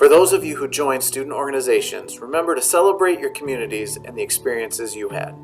For those of you who join student organizations, remember to celebrate your communities and the experiences you had.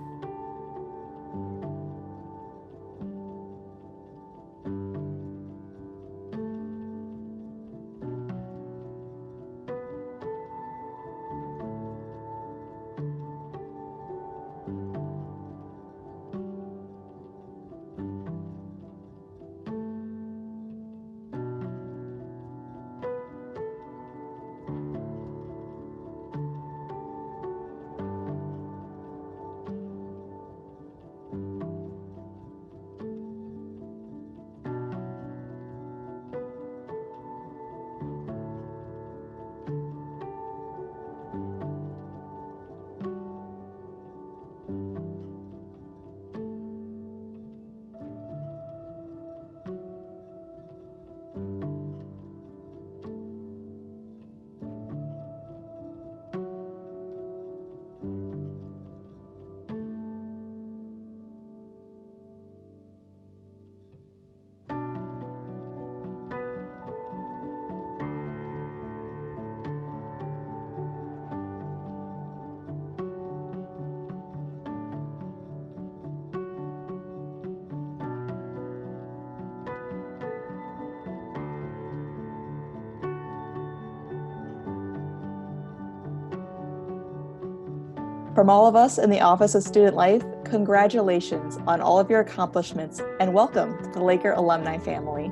From all of us in the Office of Student Life, congratulations on all of your accomplishments and welcome to the Laker alumni family.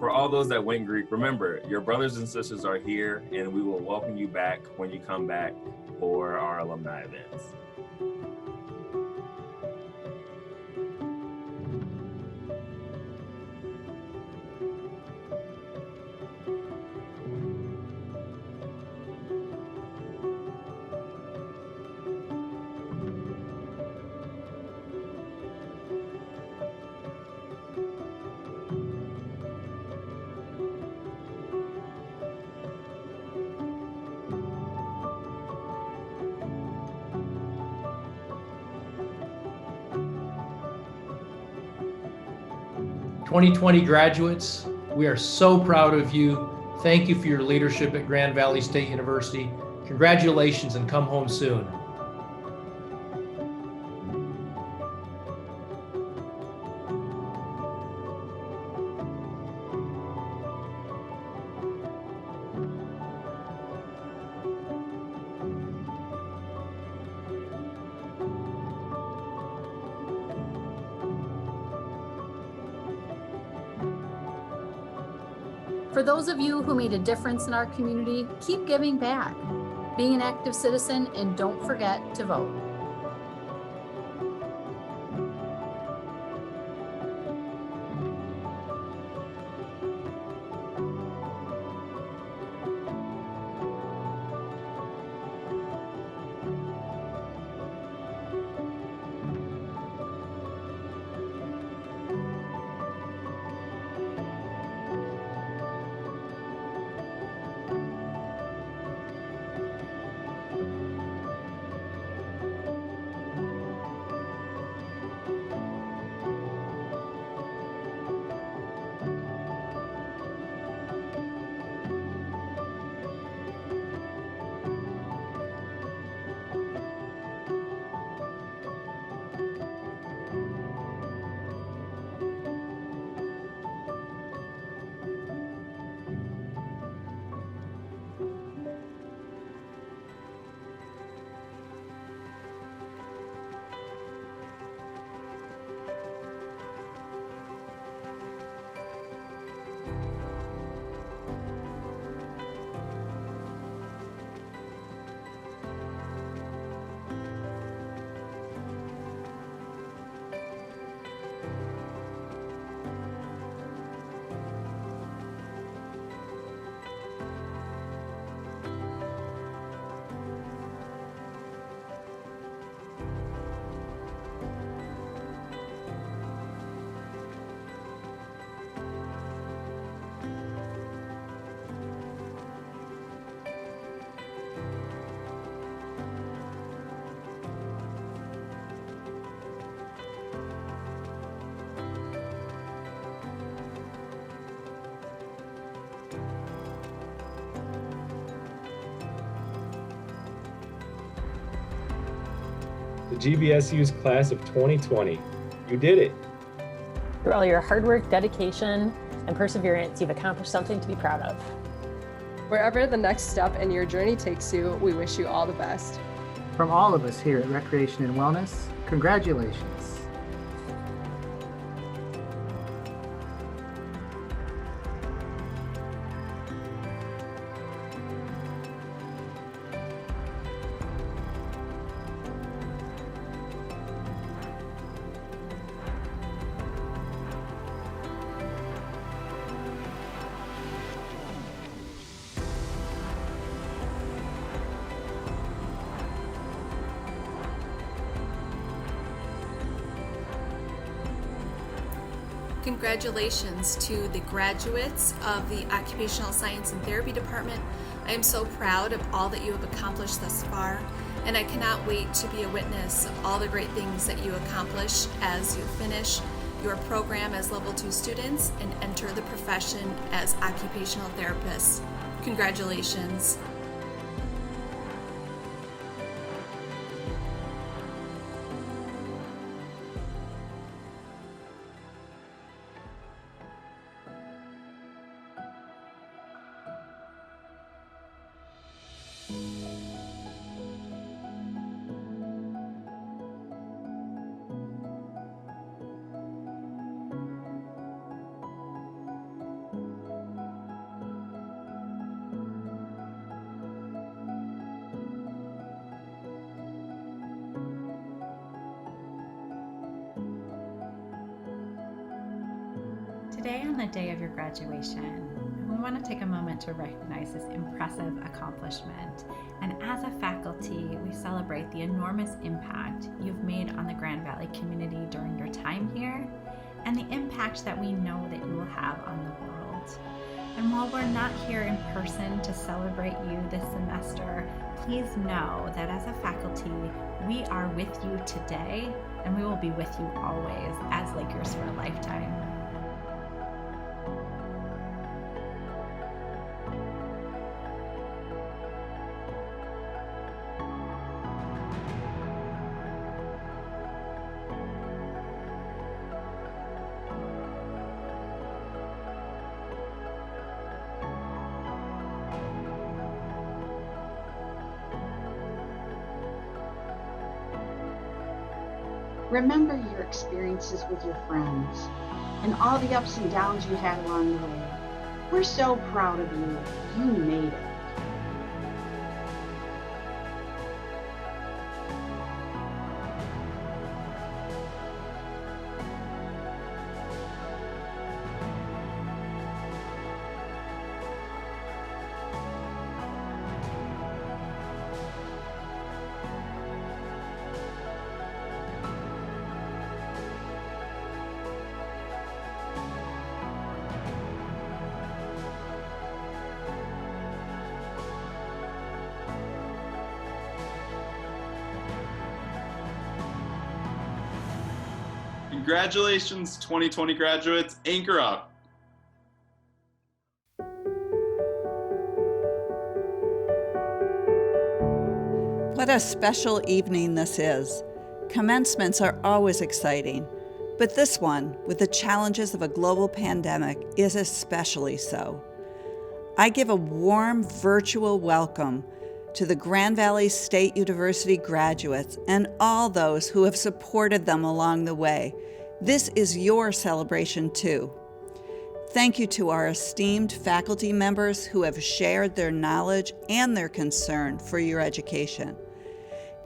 For all those that went Greek, remember, your brothers and sisters are here, and we will welcome you back when you come back for our alumni events. '20 graduates, we are so proud of you. Thank you for your leadership at Grand Valley State University. Congratulations and come home soon. For those of you who made a difference in our community, keep giving back, being an active citizen, and don't forget to vote. the GVSU's class of 2020. You did it. Through all your hard work, dedication, and perseverance, you've accomplished something to be proud of. Wherever the next step in your journey takes you, we wish you all the best. From all of us here at Recreation and Wellness, congratulations. Congratulations to the graduates of the Occupational Science and Therapy Department. I am so proud of all that you have accomplished thus far, and I cannot wait to be a witness of all the great things that you accomplish as you finish your program as Level 2 students and enter the profession as occupational therapists. Congratulations. Today, on the day of your graduation, we want to take a moment to recognize this impressive accomplishment. And as a faculty, we celebrate the enormous impact you've made on the Grand Valley community during your time here, and the impact that we know that you will have on the world. And while we're not here in person to celebrate you this semester, please know that as a faculty, we are with you today, and we will be with you always as Lakers for a lifetime. Remember your experiences with your friends and all the ups and downs you had along the way. We're so proud of you. You made it. Congratulations, 2020 graduates. Anchor up. What a special evening this is. Commencements are always exciting, but this one, with the challenges of a global pandemic, is especially so. I give a warm virtual welcome to the Grand Valley State University graduates and all those who have supported them along the way. This is your celebration too. Thank you to our esteemed faculty members who have shared their knowledge and their concern for your education.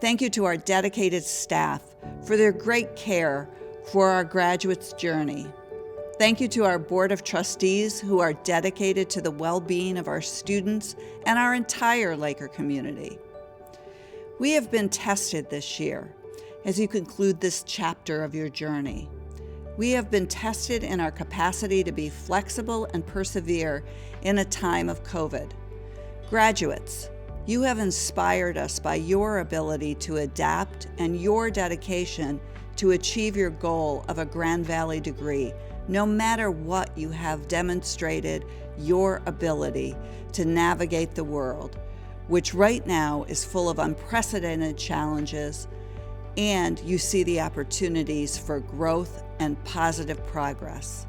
Thank you to our dedicated staff for their great care for our graduates' journey. Thank you to our Board of Trustees who are dedicated to the well-being of our students and our entire Laker community. We have been tested this year as you conclude this chapter of your journey. We have been tested in our capacity to be flexible and persevere in a time of COVID. Graduates, you have inspired us by your ability to adapt and your dedication to achieve your goal of a Grand Valley degree. No matter what, you have demonstrated your ability to navigate the world, which right now is full of unprecedented challenges, and you see the opportunities for growth and positive progress.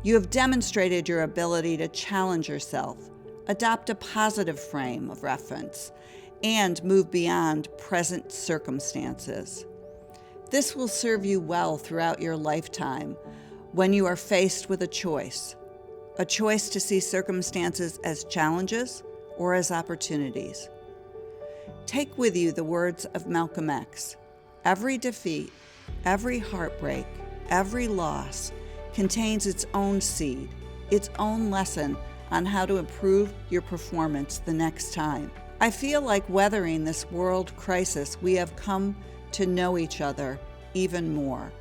You have demonstrated your ability to challenge yourself, adopt a positive frame of reference, and move beyond present circumstances. This will serve you well throughout your lifetime when you are faced with a choice to see circumstances as challenges or as opportunities. Take with you the words of Malcolm X. Every defeat, every heartbreak, every loss contains its own seed, its own lesson on how to improve your performance the next time. I feel like weathering this world crisis, we have come to know each other even more.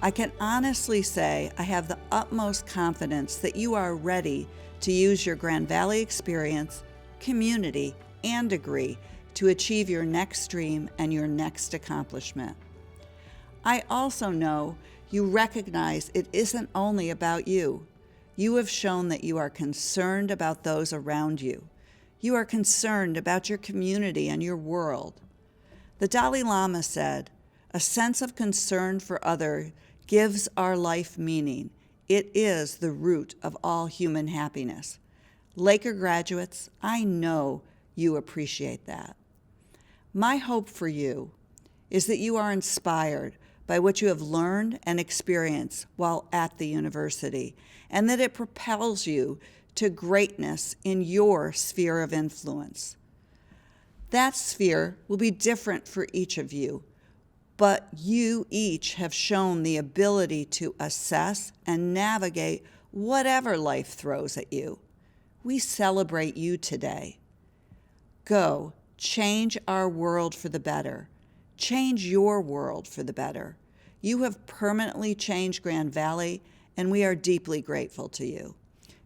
I can honestly say I have the utmost confidence that you are ready to use your Grand Valley experience, community, and degree to achieve your next dream and your next accomplishment. I also know you recognize it isn't only about you. You have shown that you are concerned about those around you. You are concerned about your community and your world. The Dalai Lama said, "A sense of concern for others gives our life meaning. It is the root of all human happiness." Laker graduates, I know you appreciate that. My hope for you is that you are inspired by what you have learned and experienced while at the university, and that it propels you to greatness in your sphere of influence. That sphere will be different for each of you, but you each have shown the ability to assess and navigate whatever life throws at you. We celebrate you today. Go, change our world for the better. Change your world for the better. You have permanently changed Grand Valley, and we are deeply grateful to you.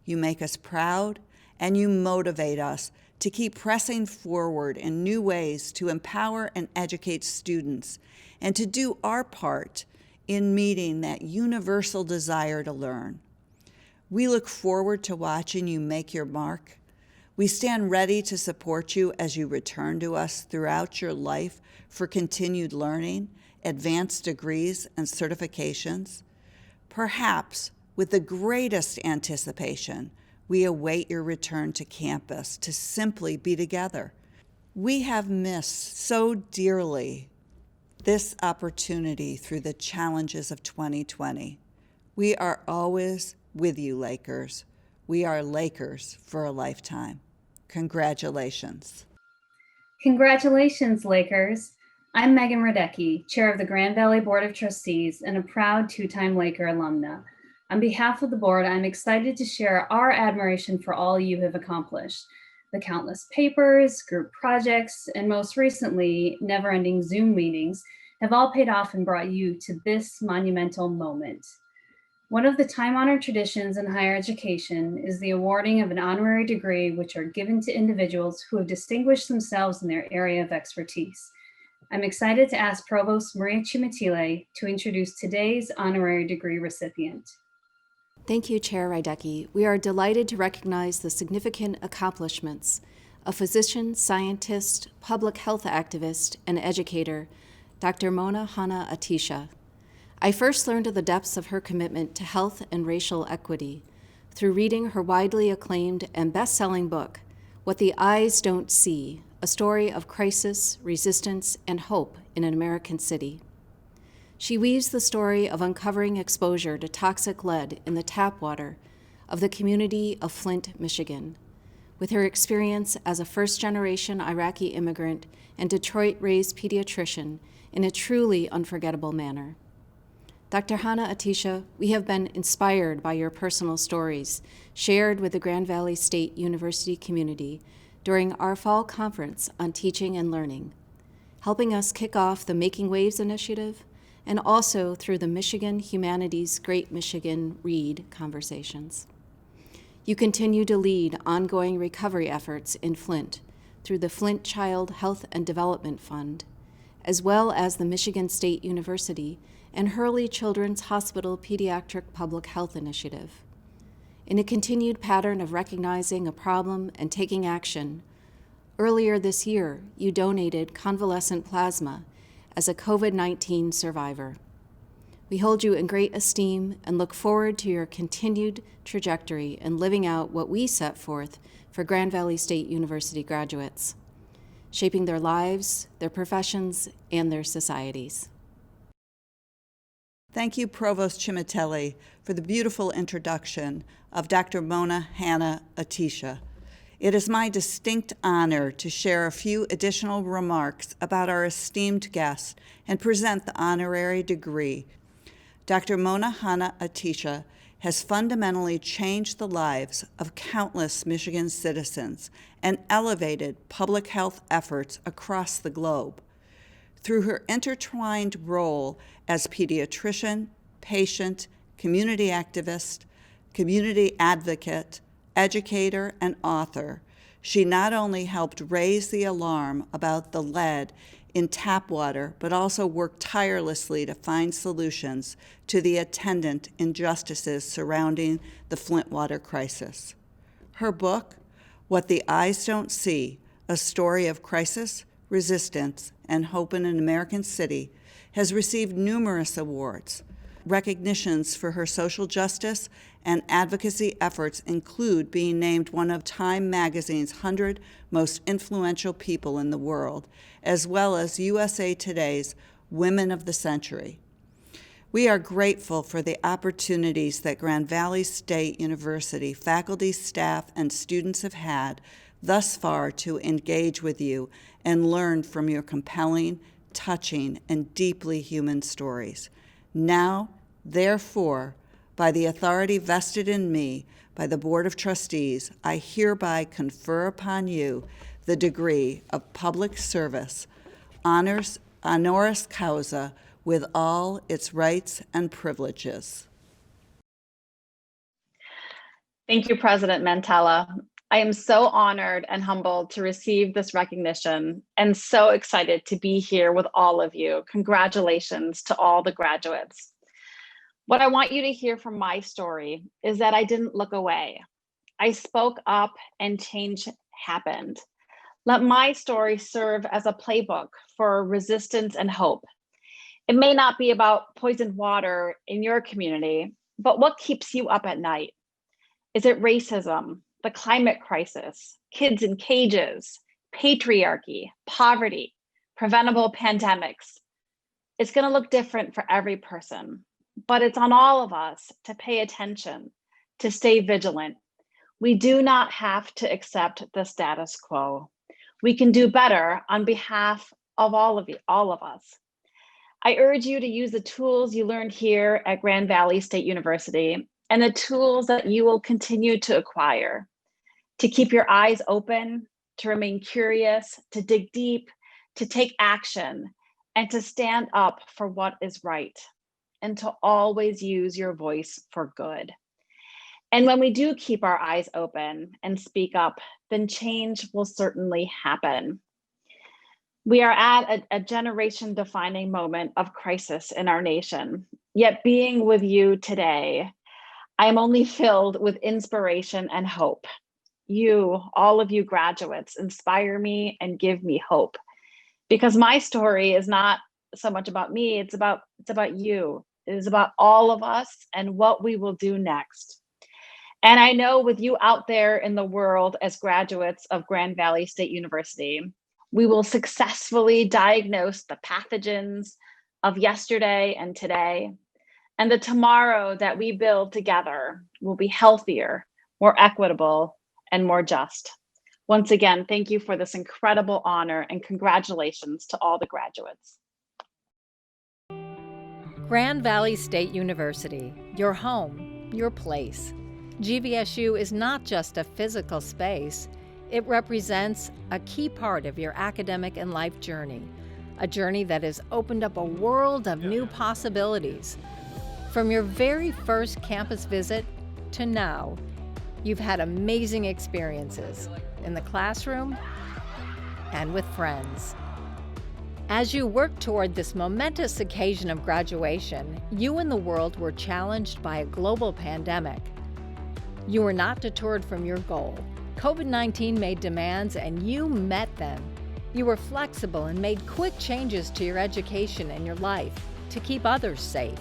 You make us proud, and you motivate us to keep pressing forward in new ways to empower and educate students, and to do our part in meeting that universal desire to learn. We look forward to watching you make your mark. We stand ready to support you as you return to us throughout your life for continued learning, advanced degrees, and certifications. Perhaps with the greatest anticipation, we await your return to campus to simply be together. We have missed so dearly this opportunity through the challenges of 2020. We are always with you, Lakers. We are Lakers for a lifetime. Congratulations. Congratulations, Lakers. I'm Megan Radecki, chair of the Grand Valley Board of Trustees and a proud two-time Laker alumna. On behalf of the board, I'm excited to share our admiration for all you have accomplished. The countless papers, group projects, and most recently, never-ending Zoom meetings have all paid off and brought you to this monumental moment. One of the time-honored traditions in higher education is the awarding of an honorary degree, which are given to individuals who have distinguished themselves in their area of expertise. I'm excited to ask Provost Maria Chimatile to introduce today's honorary degree recipient. Thank you, Chair Radecki. We are delighted to recognize the significant accomplishments of physician, scientist, public health activist, and educator, Dr. Mona Hanna-Attisha. I first learned of the depths of her commitment to health and racial equity through reading her widely acclaimed and best-selling book, What the Eyes Don't See, a story of crisis, resistance, and hope in an American city. She weaves the story of uncovering exposure to toxic lead in the tap water of the community of Flint, Michigan, with her experience as a first-generation Iraqi immigrant and Detroit-raised pediatrician in a truly unforgettable manner. Dr. Hanna-Attisha, we have been inspired by your personal stories shared with the Grand Valley State University community during our fall conference on teaching and learning, helping us kick off the Making Waves initiative, and also through the Michigan Humanities Great Michigan Read conversations. You continue to lead ongoing recovery efforts in Flint through the Flint Child Health and Development Fund, as well as the Michigan State University and Hurley Children's Hospital Pediatric Public Health Initiative. In a continued pattern of recognizing a problem and taking action, earlier this year, you donated convalescent plasma as a COVID-19 survivor. We hold you in great esteem and look forward to your continued trajectory in living out what we set forth for Grand Valley State University graduates, shaping their lives, their professions, and their societies. Thank you, Provost Chimitelli, for the beautiful introduction of Dr. Mona Hanna Atisha. It is my distinct honor to share a few additional remarks about our esteemed guest and present the honorary degree. Dr. Mona Hanna Atisha has fundamentally changed the lives of countless Michigan citizens and elevated public health efforts across the globe. Through her intertwined role as pediatrician, patient, community activist, community advocate, educator, and author, she not only helped raise the alarm about the lead in tap water, but also worked tirelessly to find solutions to the attendant injustices surrounding the Flint water crisis. Her book, What the Eyes Don't See, A Story of Crisis, Resistance, and Hope in an American City, has received numerous awards. Recognitions for her social justice and advocacy efforts include being named one of Time magazine's 100 most influential people in the world, as well as USA Today's Women of the Century. We are grateful for the opportunities that Grand Valley State University faculty, staff, and students have had thus far to engage with you and learn from your compelling, touching, and deeply human stories. Now, therefore, by the authority vested in me by the Board of Trustees, I hereby confer upon you the degree of Public Service, honoris causa, with all its rights and privileges. Thank you, President Mantella. I am so honored and humbled to receive this recognition and so excited to be here with all of you. Congratulations to all the graduates. What I want you to hear from my story is that I didn't look away. I spoke up and change happened. Let my story serve as a playbook for resistance and hope. It may not be about poisoned water in your community, but what keeps you up at night? Is it racism, the climate crisis, kids in cages, patriarchy, poverty, preventable pandemics? It's going to look different for every person, but it's on all of us to pay attention, to stay vigilant. We do not have to accept the status quo. We can do better on behalf of all of you, all of us. I urge you to use the tools you learned here at Grand Valley State University and the tools that you will continue to acquire, to keep your eyes open, to remain curious, to dig deep, to take action, and to stand up for what is right, and to always use your voice for good. And when we do keep our eyes open and speak up, then change will certainly happen. We are at a generation-defining moment of crisis in our nation. Yet being with you today, I am only filled with inspiration and hope. You, all of you graduates, inspire me and give me hope. Because my story is not so much about me, it's about you. It is about all of us and what we will do next. And I know with you out there in the world as graduates of Grand Valley State University, we will successfully diagnose the pathogens of yesterday and today, and the tomorrow that we build together will be healthier, more equitable, and more just. Once again, thank you for this incredible honor and congratulations to all the graduates. Grand Valley State University, your home, your place. GVSU is not just a physical space. It represents a key part of your academic and life journey, a journey that has opened up a world of new possibilities. From your very first campus visit to now, you've had amazing experiences in the classroom and with friends. As you work toward this momentous occasion of graduation, you and the world were challenged by a global pandemic. You were not deterred from your goal. COVID-19 made demands and you met them. You were flexible and made quick changes to your education and your life to keep others safe.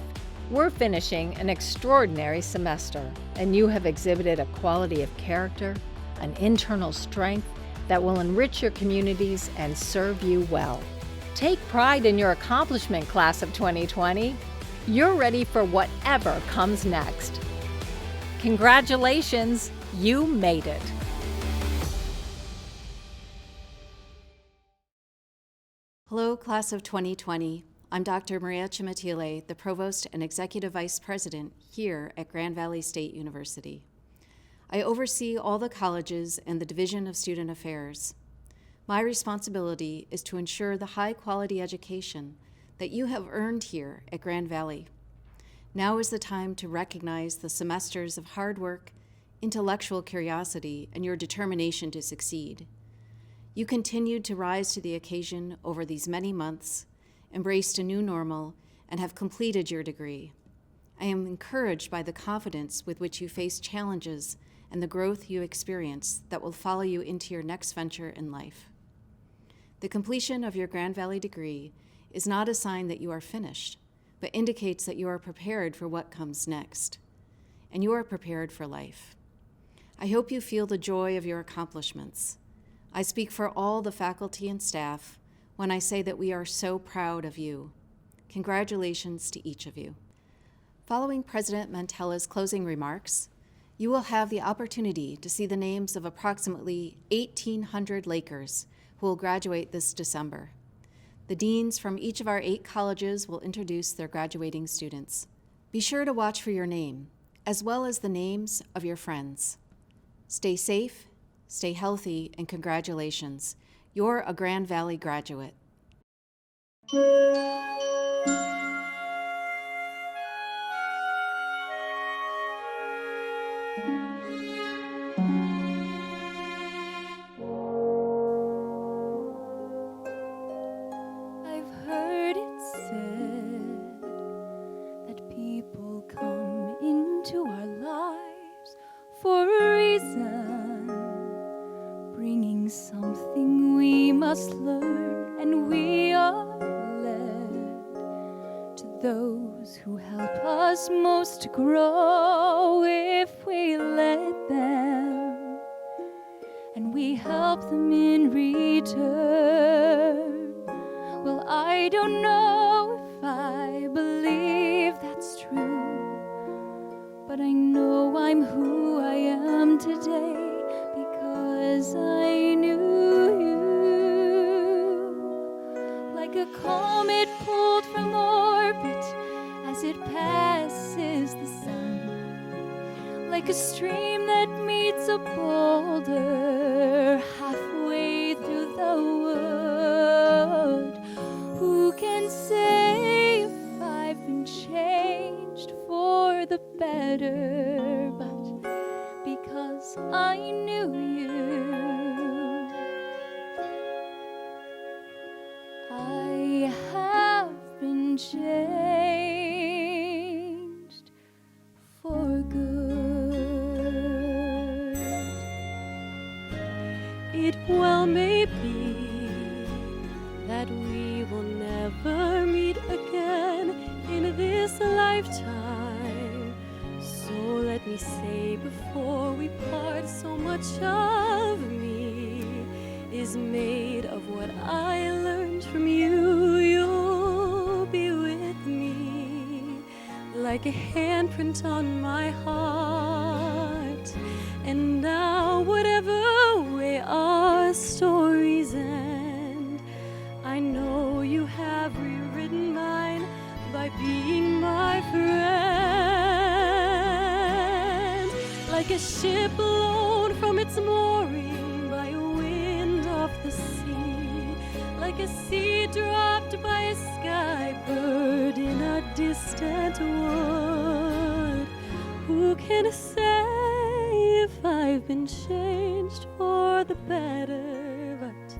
We're finishing an extraordinary semester, and you have exhibited a quality of character, an internal strength that will enrich your communities and serve you well. Take pride in your accomplishment, class of 2020. You're ready for whatever comes next. Congratulations, you made it. Hello, class of 2020. I'm Dr. Maria Chimatile, the Provost and Executive Vice President here at Grand Valley State University. I oversee all the colleges and the Division of Student Affairs. My responsibility is to ensure the high-quality education that you have earned here at Grand Valley. Now is the time to recognize the semesters of hard work, intellectual curiosity, and your determination to succeed. You continued to rise to the occasion over these many months, embraced a new normal, and have completed your degree. I am encouraged by the confidence with which you face challenges and the growth you experience that will follow you into your next venture in life. The completion of your Grand Valley degree is not a sign that you are finished, but indicates that you are prepared for what comes next, and you are prepared for life. I hope you feel the joy of your accomplishments. I speak for all the faculty and staff when I say that we are so proud of you. Congratulations to each of you. Following President Mantella's closing remarks, you will have the opportunity to see the names of approximately 1,800 Lakers who will graduate this December. The deans from each of our 8 colleges will introduce their graduating students. Be sure to watch for your name, as well as the names of your friends. Stay safe, stay healthy, and congratulations. You're a Grand Valley graduate. I've heard it said that people come into our lives for a reason, bringing something we must learn, and we are led to those who help us most to grow if we let them, and we help them in return. Well, I don't know if I believe that's true, but I know I'm who I am today because I knew you. Like a comet pulled from orbit as it passes the sun, like a stream that meets a boulder halfway through the wood. Who can say if I've been changed for the better? But because I knew you, I have been changed for good. It well may be that we will never meet again in this lifetime. So let me say before we part, so much of me is made of what I learned from you. You'll be with me like a handprint on my heart. And now whatever way our stories end, I know you have rewritten mine by being my friend. Like a ship blown from its mooring by a wind off the sea, like a seed dropped by a sky bird in a distant wood. Who can say if I've been changed for the better? But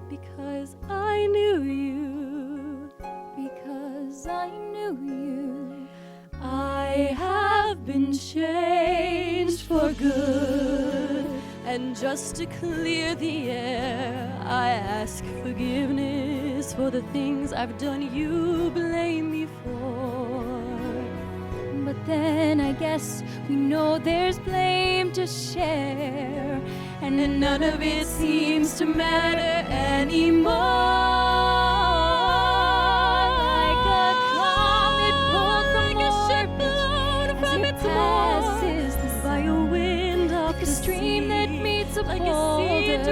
because I knew you, because I knew you, I have been changed for good. And just to clear the air, I ask forgiveness for the things I've done you blame me for. But then I guess we know there's blame to share, and none of it seems to matter anymore. Like a comet pulled from orbit as it passes by a wind up the stream that meets a boulder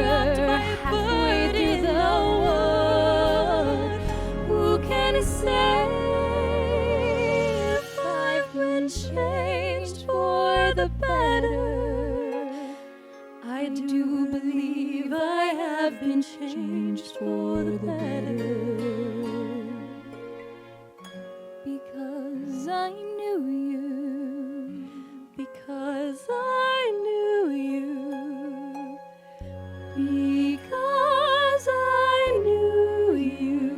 halfway through the wood. Who can say if I've been changed for the better? I do believe I have been changed for the better, because I knew you, because I knew you, because I knew you.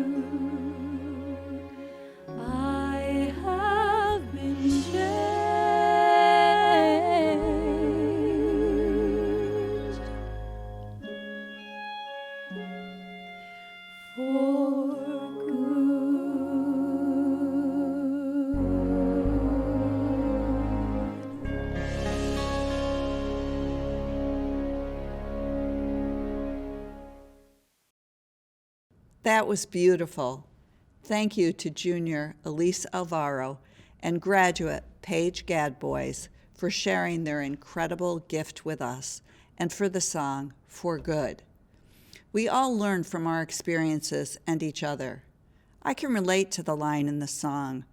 I have been changed for That was beautiful. Thank you to junior Elise Alvaro and graduate Paige Gadboys for sharing their incredible gift with us and for the song For Good. We all learn from our experiences and each other. I can relate to the line in the song,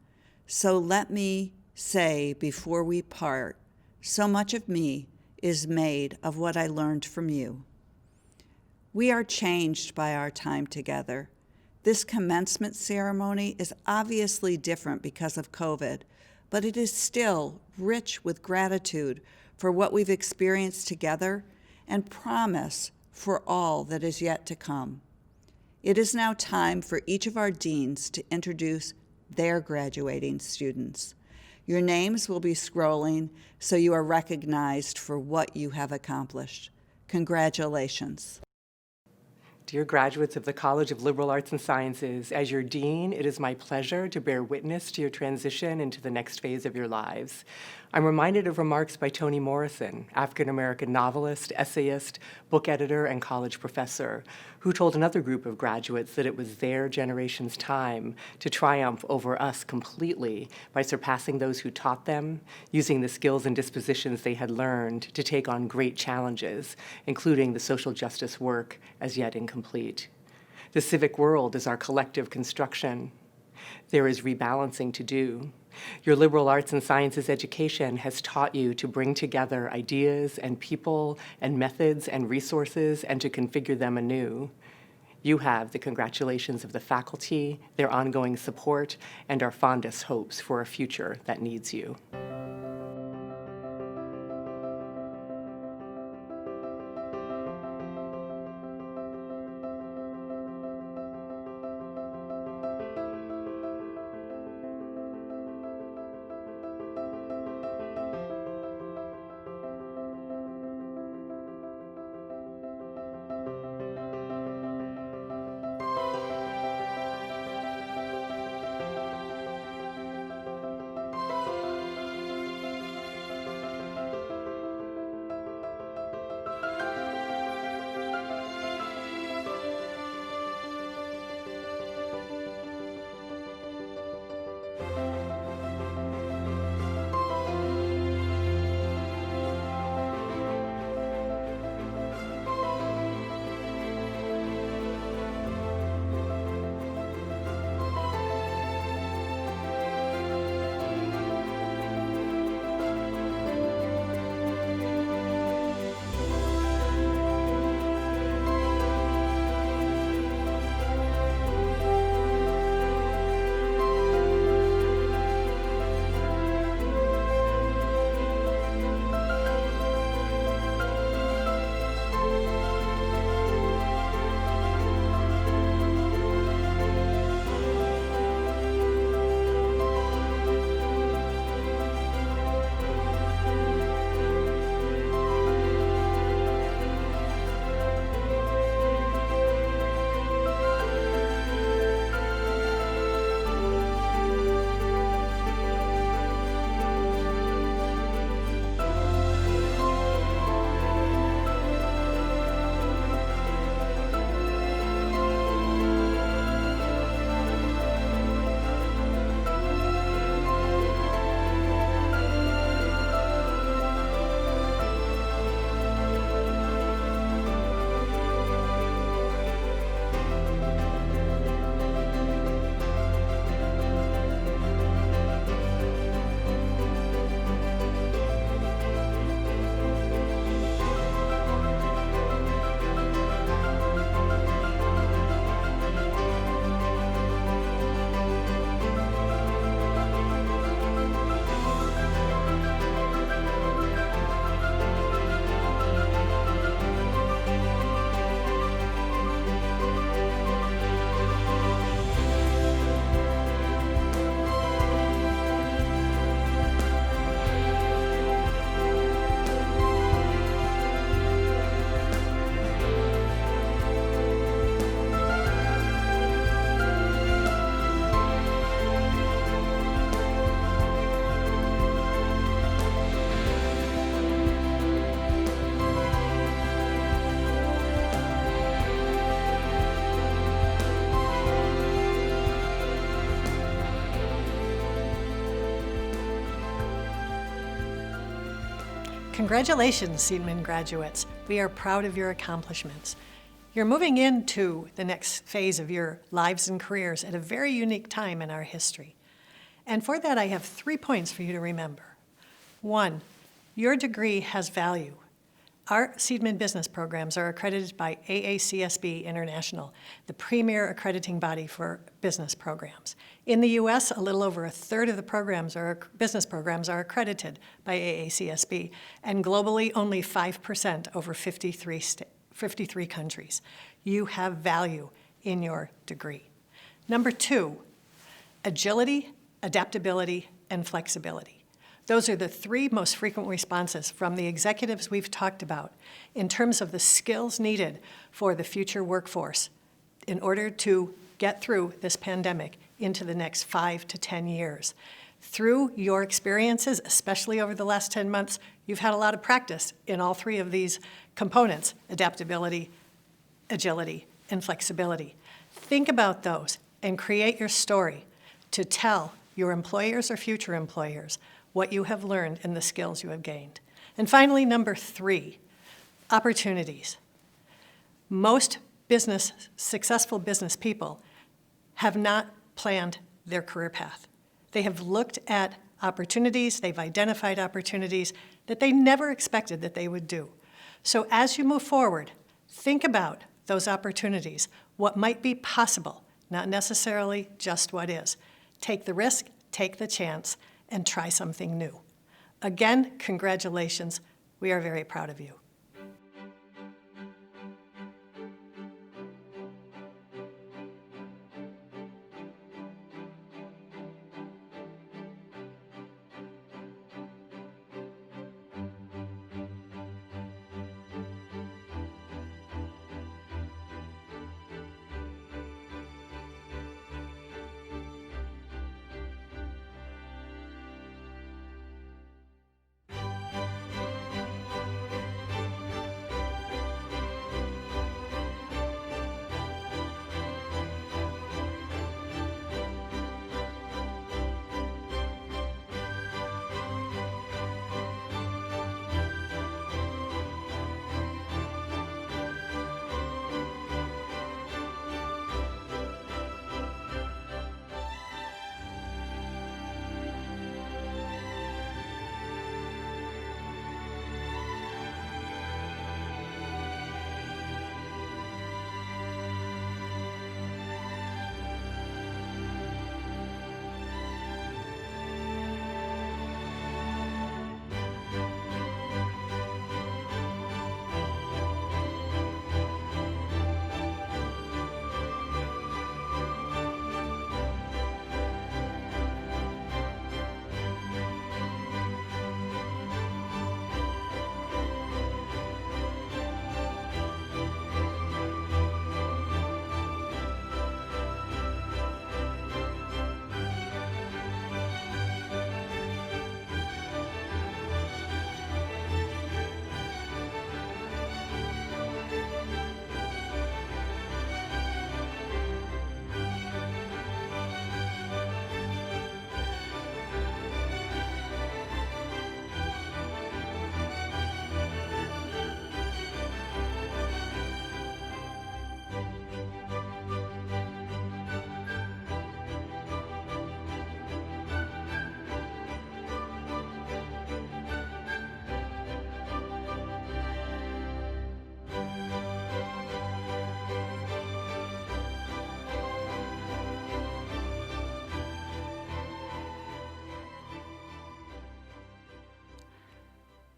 "So let me say before we part, so much of me is made of what I learned from you." We are changed by our time together. This commencement ceremony is obviously different because of COVID, but it is still rich with gratitude for what we've experienced together and promise for all that is yet to come. It is now time for each of our deans to introduce their graduating students. Your names will be scrolling so you are recognized for what you have accomplished. Congratulations. Dear graduates of the College of Liberal Arts and Sciences, as your dean, it is my pleasure to bear witness to your transition into the next phase of your lives. I'm reminded of remarks by Toni Morrison, African-American novelist, essayist, book editor, and college professor, who told another group of graduates that it was their generation's time to triumph over us completely by surpassing those who taught them, using the skills and dispositions they had learned to take on great challenges, including the social justice work as yet incomplete. The civic world is our collective construction. There is rebalancing to do. Your liberal arts and sciences education has taught you to bring together ideas and people and methods and resources and to configure them anew. You have the congratulations of the faculty, their ongoing support, and our fondest hopes for a future that needs you. Congratulations, Seidman graduates. We are proud of your accomplishments. You're moving into the next phase of your lives and careers at a very unique time in our history. And for that, I have 3 points for you to remember. 1, your degree has value. Our Seidman business programs are accredited by AACSB International, the premier accrediting body for business programs. In the US, a little over a third of the business programs are accredited by AACSB, and globally, only 5% over 53 countries. You have value in your degree. Number 2, agility, adaptability, and flexibility. Those are the 3 most frequent responses from the executives we've talked about in terms of the skills needed for the future workforce in order to get through this pandemic into the next 5 to 10 years. Through your experiences, especially over the last 10 months, you've had a lot of practice in all 3 of these components: adaptability, agility, and flexibility. Think about those and create your story to tell your employers or future employers what you have learned and the skills you have gained. And finally, number 3, opportunities. Most successful business people have not planned their career path. They have looked at opportunities, they've identified opportunities that they never expected that they would do. So as you move forward, think about those opportunities, what might be possible, not necessarily just what is. Take the risk, take the chance, and try something new. Again, congratulations. We are very proud of you.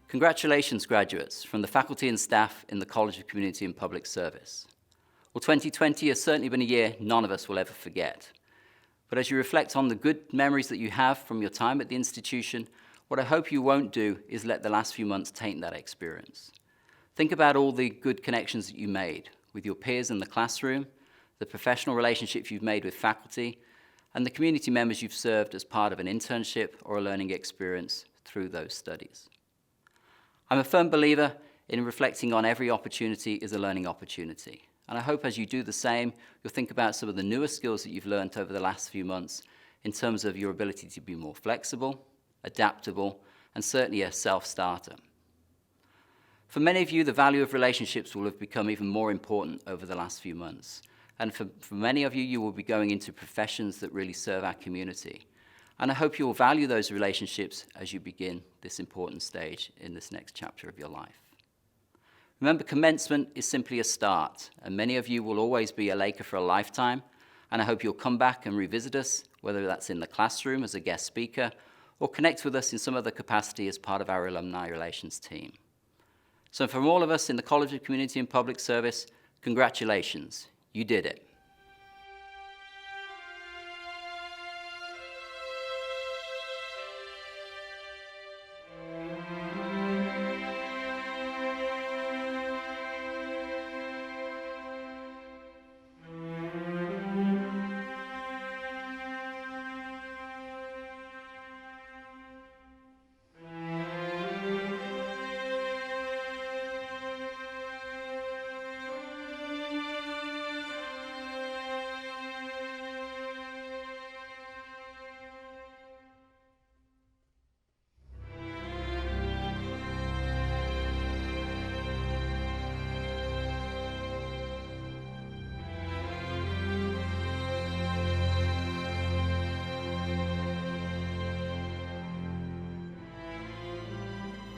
Congratulations, graduates, from the faculty and staff in the College of Community and Public Service. Well, 2020 has certainly been a year none of us will ever forget. But as you reflect on the good memories that you have from your time at the institution, what I hope you won't do is let the last few months taint that experience. Think about all the good connections that you made with your peers in the classroom, the professional relationships you've made with faculty, and the community members you've served as part of an internship or a learning experience through those studies. I'm a firm believer in reflecting on every opportunity is a learning opportunity. And I hope as you do the same, you'll think about some of the newer skills that you've learned over the last few months in terms of your ability to be more flexible, adaptable, and certainly a self-starter. For many of you, the value of relationships will have become even more important over the last few months. And for many of you, you will be going into professions that really serve our community. And I hope you will value those relationships as you begin this important stage in this next chapter of your life. Remember, commencement is simply a start, and many of you will always be a Laker for a lifetime, and I hope you'll come back and revisit us, whether that's in the classroom as a guest speaker, or connect with us in some other capacity as part of our alumni relations team. So from all of us in the College of Community and Public Service, congratulations, you did it.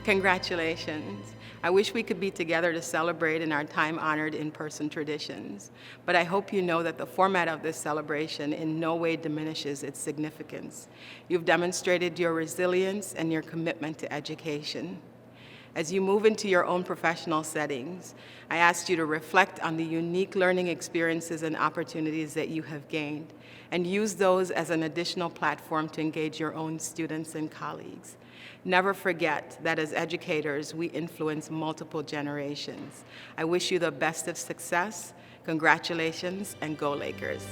Congratulations. I wish we could be together to celebrate in our time-honored in-person traditions, but I hope you know that the format of this celebration in no way diminishes its significance. You've demonstrated your resilience and your commitment to education. As you move into your own professional settings, I asked you to reflect on the unique learning experiences and opportunities that you have gained, and use those as an additional platform to engage your own students and colleagues. Never forget that as educators, we influence multiple generations. I wish you the best of success. Congratulations, and go Lakers.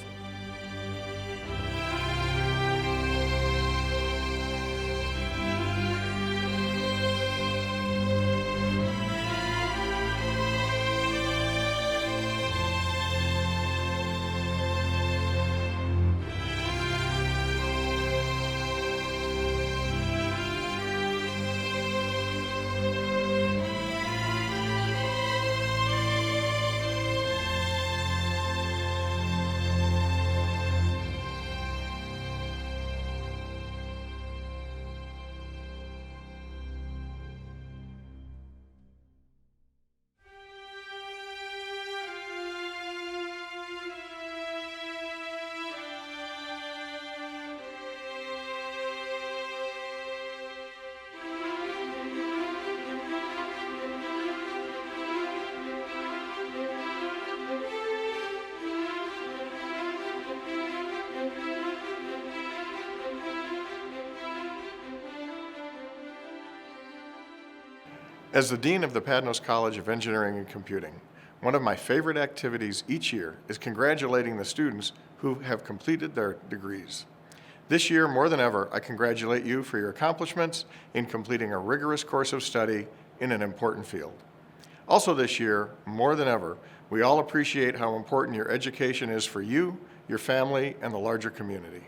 As the Dean of the Padnos College of Engineering and Computing, one of my favorite activities each year is congratulating the students who have completed their degrees. This year, more than ever, I congratulate you for your accomplishments in completing a rigorous course of study in an important field. Also this year, more than ever, we all appreciate how important your education is for you, your family, and the larger community.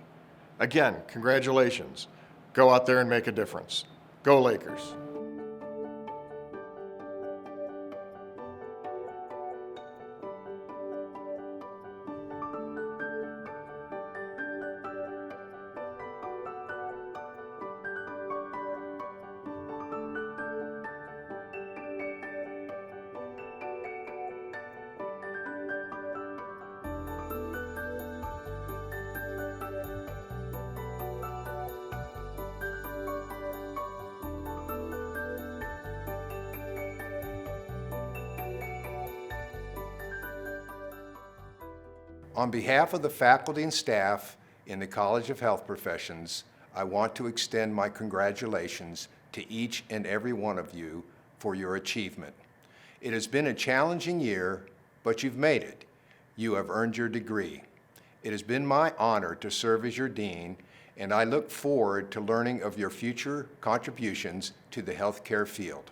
Again, congratulations. Go out there and make a difference. Go Lakers. On behalf of the faculty and staff in the College of Health Professions, I want to extend my congratulations to each and every one of you for your achievement. It has been a challenging year, but you've made it. You have earned your degree. It has been my honor to serve as your dean, and I look forward to learning of your future contributions to the healthcare field.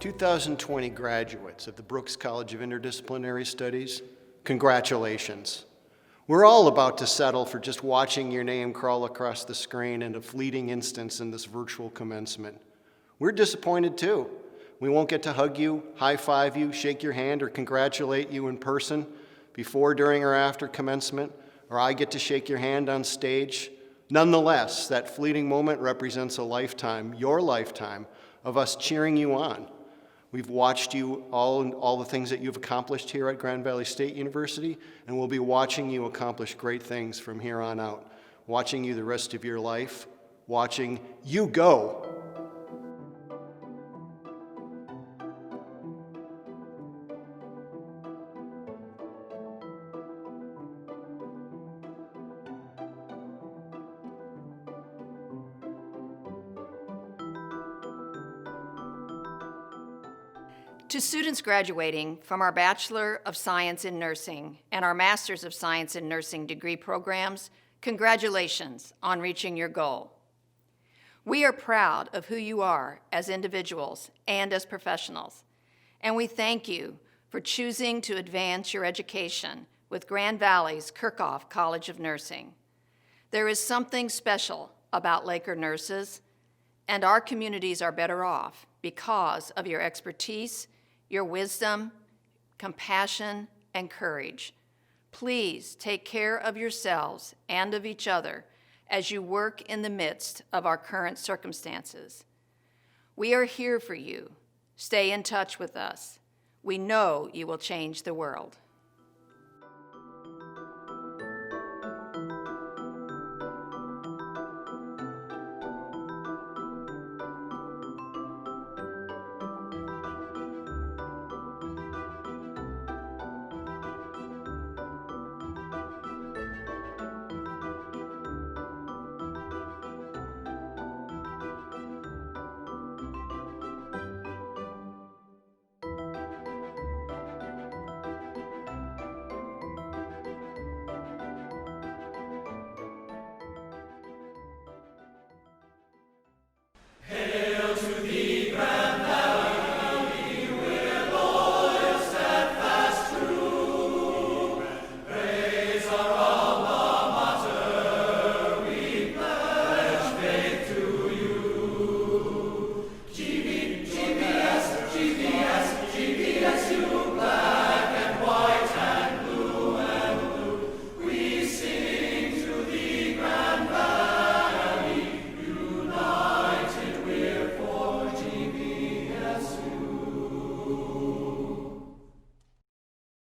2020 graduates of the Brooks College of Interdisciplinary Studies, congratulations. We're all about to settle for just watching your name crawl across the screen in a fleeting instance in this virtual commencement. We're disappointed too. We won't get to hug you, high-five you, shake your hand, or congratulate you in person before, during, or after commencement, or I get to shake your hand on stage. Nonetheless, that fleeting moment represents a lifetime, your lifetime, of us cheering you on. We've watched you all the things that you've accomplished here at Grand Valley State University, and we'll be watching you accomplish great things from here on out, watching you the rest of your life, watching you go. To students graduating from our Bachelor of Science in Nursing and our Master's of Science in Nursing degree programs, congratulations on reaching your goal. We are proud of who you are as individuals and as professionals, and we thank you for choosing to advance your education with Grand Valley's Kirchhoff College of Nursing. There is something special about Laker nurses, and our communities are better off because of your expertise, your wisdom, compassion, and courage. Please take care of yourselves and of each other as you work in the midst of our current circumstances. We are here for you. Stay in touch with us. We know you will change the world.